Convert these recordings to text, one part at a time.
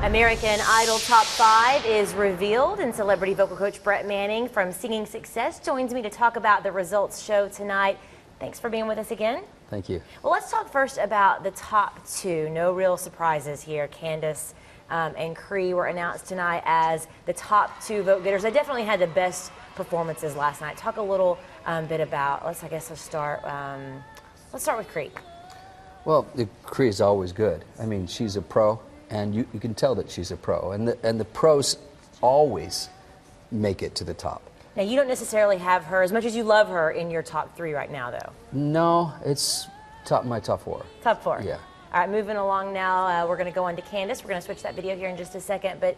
American Idol Top 5 is revealed, and celebrity vocal coach Brett Manning from Singing Success joins me to talk about the results show tonight. Thanks for being with us again. Thank you. Well, let's talk first about the top two. No real surprises here. Candace and Cree were announced tonight as the top two vote getters. They definitely had the best performances last night. Talk a little bit about, let's start with Cree. Well, Cree is always good. I mean, she's a pro, and you can tell that she's a pro. And the pros always make it to the top. Now, you don't necessarily have her, as much as you love her, in your top three right now, though. No, it's my top four. Top four? Yeah. All right, moving along now, we're going to go on to Candace. We're going to switch that video here in just a second. But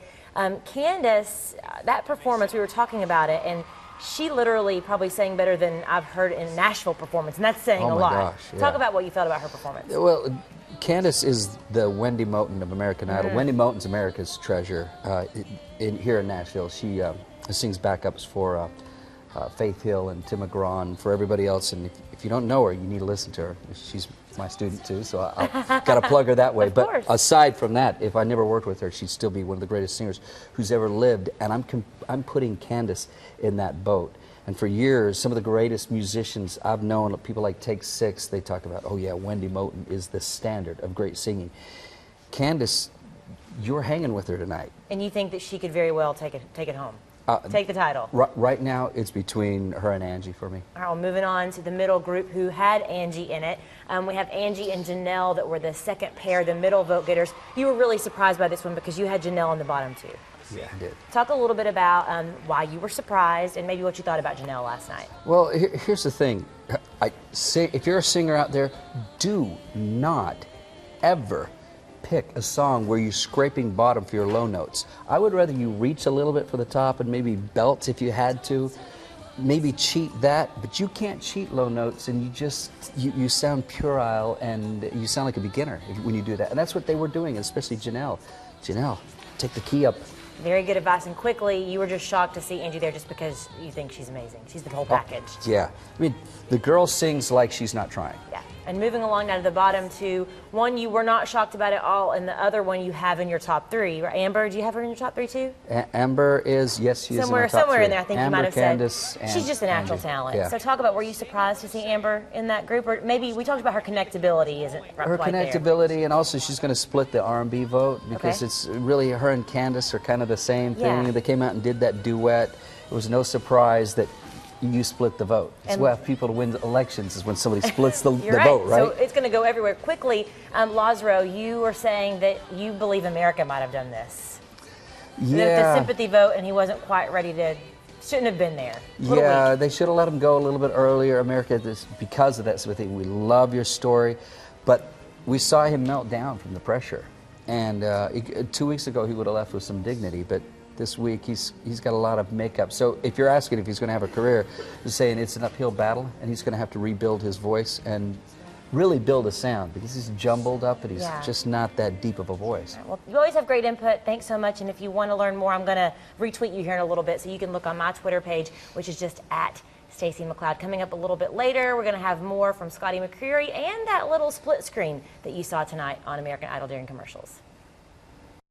Candace, that performance, we were talking about it, and she literally probably sang better than I've heard in Nashville performance, and that's saying a lot. Gosh, yeah. Talk about what you felt about her performance. Well, Candace is the Wendy Moten of American Idol. Wendy Moten's America's treasure here in Nashville. She sings backups for Faith Hill and Tim McGraw and for everybody else. And if you don't know her, you need to listen to her. She's my student too, so I've got to plug her that way. But aside from that, if I never worked with her, she'd still be one of the greatest singers who's ever lived. And I'm putting Candace in that boat. And for years, some of the greatest musicians I've known, people like Take Six, they talk about, oh yeah, Wendy Moten is the standard of great singing. Candace, you're hanging with her tonight. And you think that she could very well take it home? Take the title. Right now, it's between her and Angie for me. All right, well, moving on to the middle group who had Angie in it. We have Angie and Janelle that were the second pair, the middle vote getters. You were really surprised by this one because you had Janelle on the bottom too. Yeah, I did. Talk a little bit about why you were surprised and maybe what you thought about Janelle last night. Well, here's the thing. If you're a singer out there, do not ever pick a song where you're scraping bottom for your low notes. I would rather you reach a little bit for the top and maybe belt if you had to. Maybe cheat that, but you can't cheat low notes, and you sound puerile and you sound like a beginner when you do that. And that's what they were doing, especially Janelle. Janelle, take the key up. Very good advice. And quickly, you were just shocked to see Angie there just because you think she's amazing. She's the whole package. Yeah. I mean, the girl sings like she's not trying. Yeah. And moving along now to the bottom two, one you were not shocked about at all, and the other one you have in your top three. Amber, do you have her in your top three too? Amber is, yes, she is in my top somewhere three. in there, I think Amber, you might have Candace, said. She's just a natural talent. Yeah. So talk about, were you surprised to see Amber in that group? Or maybe we talked about her connectability isn't her quite connectability, there. And also she's going to split the R&B vote because it's really her and Candace are kind of the same thing. Yeah. They came out and did that duet. It was no surprise that you split the vote. It's what people to win elections is when somebody splits the vote, right? So it's going to go everywhere. Quickly, Lazaro, you were saying that you believe America might have done this. Yeah. The sympathy vote, and he wasn't quite ready to, shouldn't have been there. Yeah, they should have let him go a little bit earlier. America, because of that sympathy, we love your story, but we saw him melt down from the pressure. And 2 weeks ago, he would have left with some dignity, but this week he's got a lot of makeup. So if you're asking if he's going to have a career, you're saying it's an uphill battle, and he's going to have to rebuild his voice and really build a sound because he's jumbled up and he's just not that deep of a voice. Well, you always have great input. Thanks so much. And if you want to learn more, I'm going to retweet you here in a little bit so you can look on my Twitter page, which is just at Stacey McLeod. Coming up a little bit later, we're going to have more from Scotty McCreery and that little split screen that you saw tonight on American Idol during commercials.